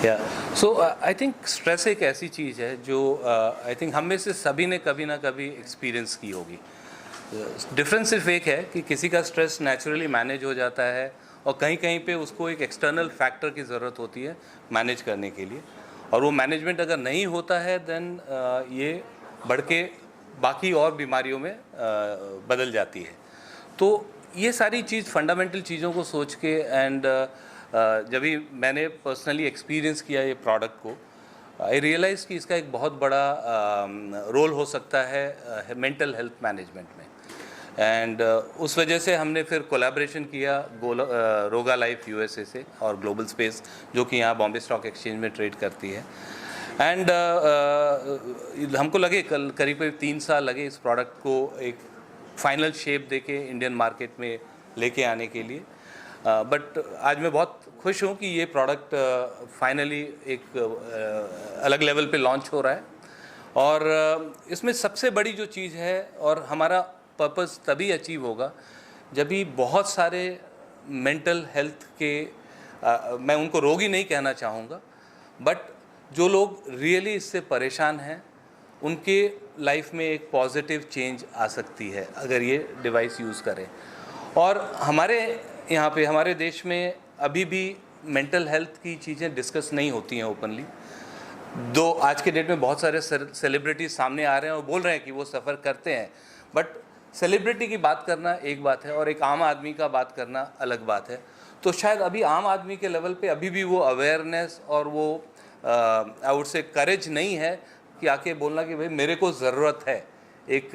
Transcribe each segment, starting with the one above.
या सो I think stress एक ऐसी चीज़ है जो आई थिंक हम में से सभी ने कभी ना कभी एक्सपीरियंस की होगी। डिफरेंस सिर्फ एक है कि किसी का स्ट्रेस नेचुरली मैनेज हो जाता है और कहीं कहीं पे उसको एक एक्सटर्नल फैक्टर की ज़रूरत होती है मैनेज करने के लिए, और वो मैनेजमेंट अगर नहीं होता है देन ये बढ़ के बाकी और बीमारियों में बदल जाती है। तो ये सारी चीज़ फंडामेंटल चीज़ों को सोच के एंड जब भी मैंने पर्सनली एक्सपीरियंस किया ये प्रोडक्ट को, आई रियलाइज़ कि इसका एक बहुत बड़ा रोल हो सकता है मेंटल हेल्थ मैनेजमेंट में। एंड उस वजह से हमने फिर कोलैबोरेशन किया रोगा लाइफ यूएसए से और ग्लोबल स्पेस, जो कि यहाँ बॉम्बे स्टॉक एक्सचेंज में ट्रेड करती है। एंड हमको लगे करीब 3 साल लगे इस प्रोडक्ट को एक फाइनल शेप देके इंडियन मार्केट में लेके आने के लिए। बट आज मैं बहुत खुश हूँ कि ये प्रोडक्ट फाइनली एक अलग लेवल पे लॉन्च हो रहा है। और इसमें सबसे बड़ी जो चीज़ है, और हमारा पर्पस तभी अचीव होगा जब भी बहुत सारे मेंटल हेल्थ के मैं उनको रोगी नहीं कहना चाहूँगा, बट जो लोग रियली इससे परेशान हैं उनके लाइफ में एक पॉजिटिव चेंज आ सकती है अगर ये डिवाइस यूज़ करें। और हमारे यहाँ पे हमारे देश में अभी भी मेंटल हेल्थ की चीज़ें डिस्कस नहीं होती हैं ओपनली। दो आज के डेट में बहुत सारे सेलिब्रिटीज सामने आ रहे हैं और बोल रहे हैं कि वो सफ़र करते हैं, बट सेलिब्रिटी की बात करना एक बात है और एक आम आदमी का बात करना अलग बात है। तो शायद अभी आम आदमी के लेवल पे अभी भी वो अवेयरनेस और वो आई वुड से करेज नहीं है कि आके बोलना कि भाई मेरे को ज़रूरत है, एक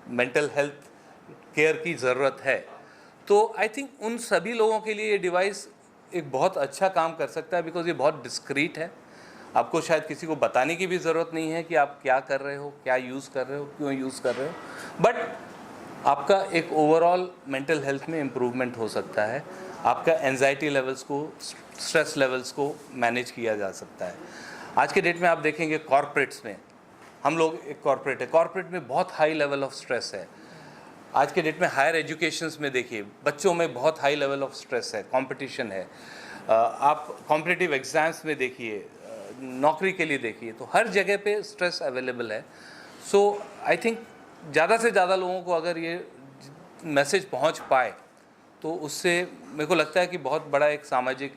मेंटल हेल्थ केयर की ज़रूरत है। तो आई थिंक उन सभी लोगों के लिए ये डिवाइस एक बहुत अच्छा काम कर सकता है, बिकॉज ये बहुत डिस्क्रीट है। आपको शायद किसी को बताने की भी ज़रूरत नहीं है कि आप क्या कर रहे हो, क्या यूज़ कर रहे हो, क्यों यूज़ कर रहे हो, बट आपका एक ओवरऑल मेंटल हेल्थ में इम्प्रूवमेंट हो सकता है। आपका एंजाइटी लेवल्स को, स्ट्रेस लेवल्स को मैनेज किया जा सकता है। आज के डेट में आप देखेंगे कॉर्पोरेट्स में, हम लोग एक कॉर्पोरेट है, कॉर्पोरेट में बहुत हाई लेवल ऑफ स्ट्रेस है। आज के डेट में हायर एजुकेशंस में देखिए बच्चों में बहुत हाई लेवल ऑफ स्ट्रेस है, कंपटीशन है। आप कॉम्पिटिटिव एग्ज़ाम्स में देखिए, नौकरी के लिए देखिए, तो हर जगह पे स्ट्रेस अवेलेबल है। सो आई थिंक ज़्यादा से ज़्यादा लोगों को अगर ये मैसेज पहुंच पाए तो उससे मेरे को लगता है कि बहुत बड़ा एक सामाजिक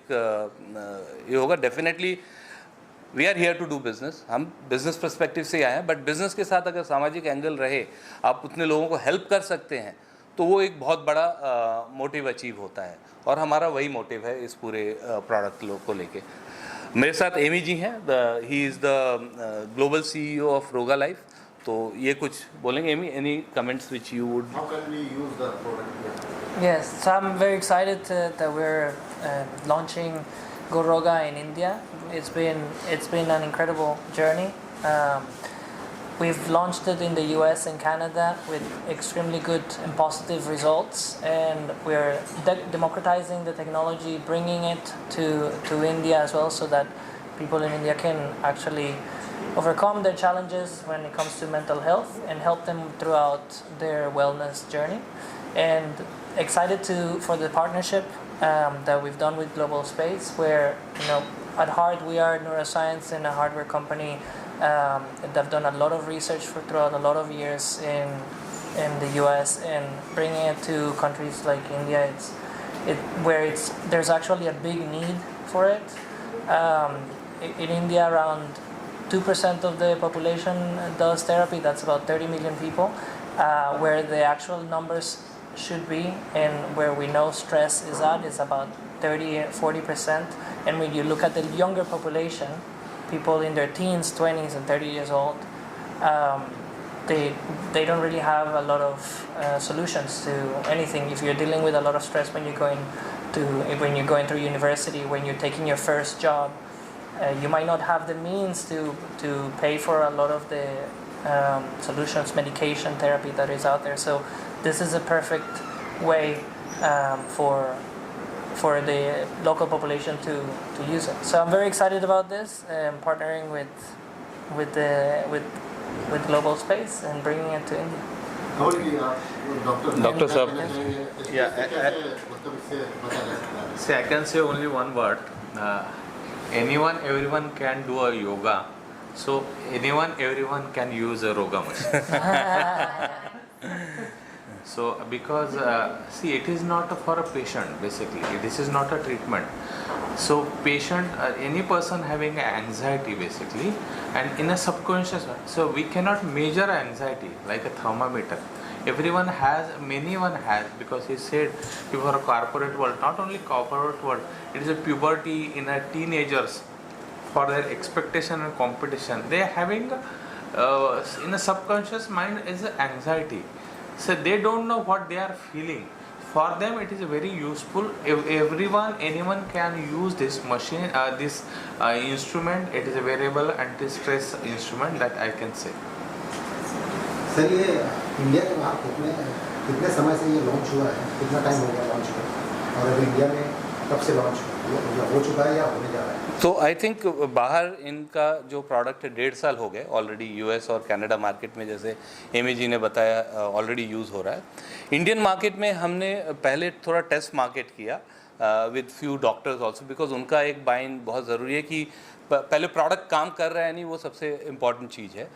ये होगा। Definitely we are here to do business, हम बिज़नेस पर्सपेक्टिव से आए हैं, बट बिज़नेस के साथ अगर सामाजिक एंगल रहे, आप उतने लोगों को हेल्प कर सकते हैं, तो वो एक बहुत बड़ा मोटिव अचीव होता है। और हमारा वही मोटिव है इस पूरे प्रोडक्ट को लेके। मेरे साथ एमी जी हैं, he is the global CEO of Roga life. तो ये कुछ बोलेंगे Amy, any comments which you would? How can we use the product here? Yes, so I'm very excited that we're launching Goroga in India. It's been an incredible journey. We've launched it in the US and Canada with extremely good and positive results, and we're democratizing the technology, bringing it to India as well, so that people in India can actually overcome their challenges when it comes to mental health and help them throughout their wellness journey. And excited for the partnership that we've done with Global Space, where at heart we are neuroscience and a hardware company. They've done a lot of research throughout a lot of years in the US, and bringing it to countries like India, where there's actually a big need for it. In India, around 2% of the population does therapy. That's about 30 million people. Where the actual numbers should be, and where we know stress is about 30-40%. And when you look at the younger population, people in their teens, 20s, and 30 years old, they don't really have a lot of solutions to anything. If you're dealing with a lot of stress when you're going through university, when you're taking your first job, you might not have the means to pay for a lot of the solutions, medication, therapy that is out there. So this is a perfect way for the local population to use it. So I'm very excited about this, partnering with Global Space and bringing it to India. How will you, Dr. Saab. Yeah, see, I can say only one word. anyone, everyone can do a yoga. So anyone, everyone can use a Roga machine. So because see, it is not for a patient basically. This is not a treatment. So patient, any person having anxiety basically, and in a subconscious, so we cannot measure anxiety like a thermometer. Everyone has, anyone has, because he said before a corporate world, not only corporate world, it is a puberty in a teenagers. For their expectation and competition, they are having in a subconscious mind is anxiety. So they don't know what they are feeling. For them it is very useful. Everyone, anyone can use this machine, this instrument. It is a variable anti-stress instrument that I can say. Sir ये India के बाहर कितने समय से ये launch हुआ है, कितना टाइम हो गया लॉन्च हुआ, और अभी इंडिया में कब से लॉन्च हो चुका है या होने जा रहा है? तो आई थिंक बाहर इनका जो प्रोडक्ट है 1.5 साल हो गए ऑलरेडी, यूएस और कनाडा मार्केट में जैसे एमी जी ने बताया ऑलरेडी यूज़ हो रहा है। इंडियन मार्केट में हमने पहले थोड़ा टेस्ट मार्केट किया with few doctors also, because उनका एक बाइन बहुत ज़रूरी है कि पहले प्रोडक्ट काम कर रहा है नहीं, वो सबसे इम्पॉर्टेंट चीज़ है।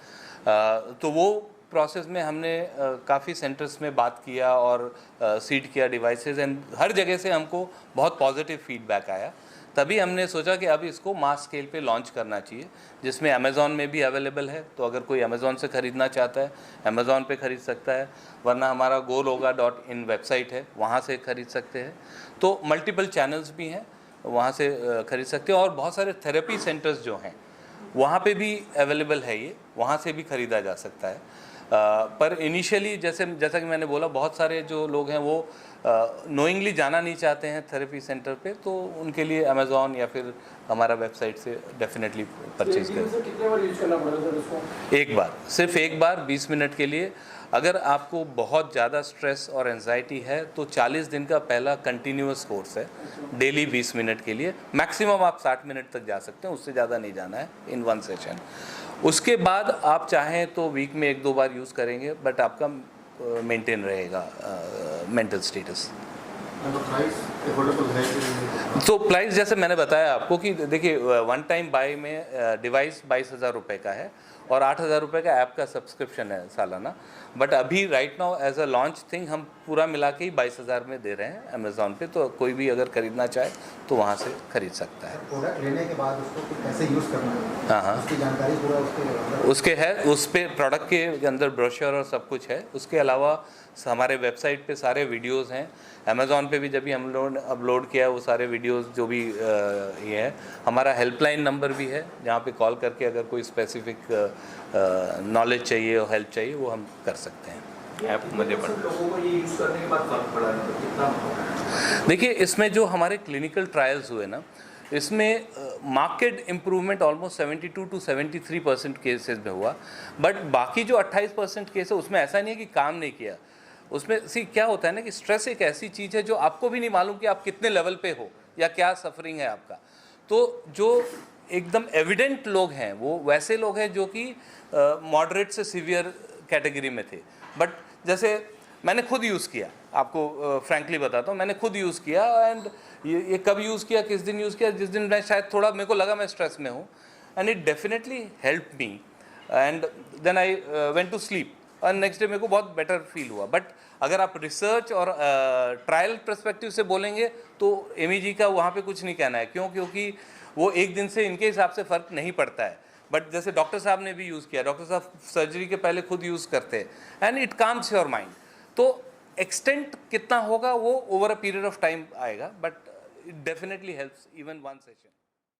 तो वो प्रोसेस में हमने काफ़ी सेंटर्स में बात किया और सीड किया डिवाइसेस, एंड हर जगह से हमको बहुत पॉजिटिव फीडबैक आया। तभी हमने सोचा कि अब इसको मास स्केल पे लॉन्च करना चाहिए, जिसमें अमेज़ॉन में भी अवेलेबल है। तो अगर कोई अमेज़ॉन से ख़रीदना चाहता है अमेज़ॉन पे ख़रीद सकता है, वरना हमारा goroga.in वेबसाइट है, वहाँ से ख़रीद सकते हैं। तो मल्टीपल चैनल्स भी हैं, वहाँ से ख़रीद सकते हैं। और बहुत सारे थेरेपी सेंटर्स जो हैं वहाँ पे भी अवेलेबल है, ये वहाँ से भी ख़रीदा जा सकता है। पर इनिशियली जैसा कि मैंने बोला, बहुत सारे जो लोग हैं वो नोइंगली जाना नहीं चाहते हैं थेरेपी सेंटर पे, तो उनके लिए अमेज़ॉन या फिर हमारा वेबसाइट से डेफिनेटली परचेज करें। कितने बार यूज करना पड़ेगा सर इसको? एक बार, सिर्फ एक बार 20 मिनट के लिए। अगर आपको बहुत ज़्यादा स्ट्रेस और एंजाइटी है तो 40 दिन का पहला कंटिन्यूअस कोर्स है, डेली 20 मिनट के लिए। मैक्सिमम आप 60 मिनट तक जा सकते हैं, उससे ज़्यादा नहीं जाना है इन वन सेशन। उसके बाद आप चाहें तो वीक में 1-2 बार यूज़ करेंगे, बट आपका मेंटेन रहेगा मेंटल स्टेटस। तो प्राइस जैसे मैंने बताया आपको कि देखिए, वन टाइम बाय में डिवाइस 22,000 रुपये का है और 8,000 रुपये का ऐप का सब्सक्रिप्शन है सालाना। बट अभी right now as a launch thing हम पूरा मिला के ही 22,000 में दे रहे हैं अमेज़ॉन पे। तो कोई भी अगर खरीदना चाहे तो वहाँ से खरीद सकता है। प्रोडक्ट लेने के बाद उसको कैसे यूज़ करना है, हाँ, उसकी जानकारी पूरा उसके है, उस पे प्रोडक्ट के अंदर ब्रोशर और सब कुछ है। उसके अलावा हमारे वेबसाइट पे सारे वीडियोस हैं, अमेज़ॉन पे भी जब भी हम लोग अपलोड किया वो सारे वीडियोस जो भी ये है। हमारा हेल्पलाइन नंबर भी है, जहाँ पे कॉल करके अगर कोई स्पेसिफिक नॉलेज चाहिए और हेल्प चाहिए वो हम कर सकते हैं। ऐप मध्ये पण लोगों को ये यूज करने के बाद फर्क पड़ा है तो कितना? देखिए, इसमें जो हमारे क्लिनिकल ट्रायल्स हुए ना, इसमें market improvement almost 72 to 73% cases में हुआ। बट बाकी जो 28% केस है उसमें ऐसा नहीं है कि काम नहीं किया। उसमें क्या होता है ना कि स्ट्रेस एक ऐसी चीज़ है जो आपको भी नहीं मालूम कि आप कितने लेवल पे हो या क्या सफरिंग है आपका। तो जो एकदम एविडेंट लोग हैं वो वैसे लोग हैं जो कि मॉडरेट से सीवियर कैटेगरी में थे। बट जैसे मैंने खुद यूज़ किया, आपको फ्रैंकली बताता हूँ, मैंने खुद यूज़ किया। एंड ये कब यूज़ किया, किस दिन यूज़ किया, जिस दिन मैं शायद थोड़ा मेरे को लगा मैं स्ट्रेस में हूँ, and it definitely help me. And then I went to sleep और नेक्स्ट डे मेरे को बहुत बेटर फील हुआ। बट अगर आप रिसर्च और ट्रायल पर्सपेक्टिव से बोलेंगे तो एमी जी का वहाँ पे कुछ नहीं कहना है। क्योंकि वो एक दिन से इनके हिसाब से फ़र्क नहीं पड़ता है। बट जैसे डॉक्टर साहब ने भी यूज़ किया, डॉक्टर साहब सर्जरी के पहले खुद यूज़ करते हैं and it calms your mind. तो एक्सटेंट कितना होगा वो over a period of time आएगा, but it definitely helps even one session.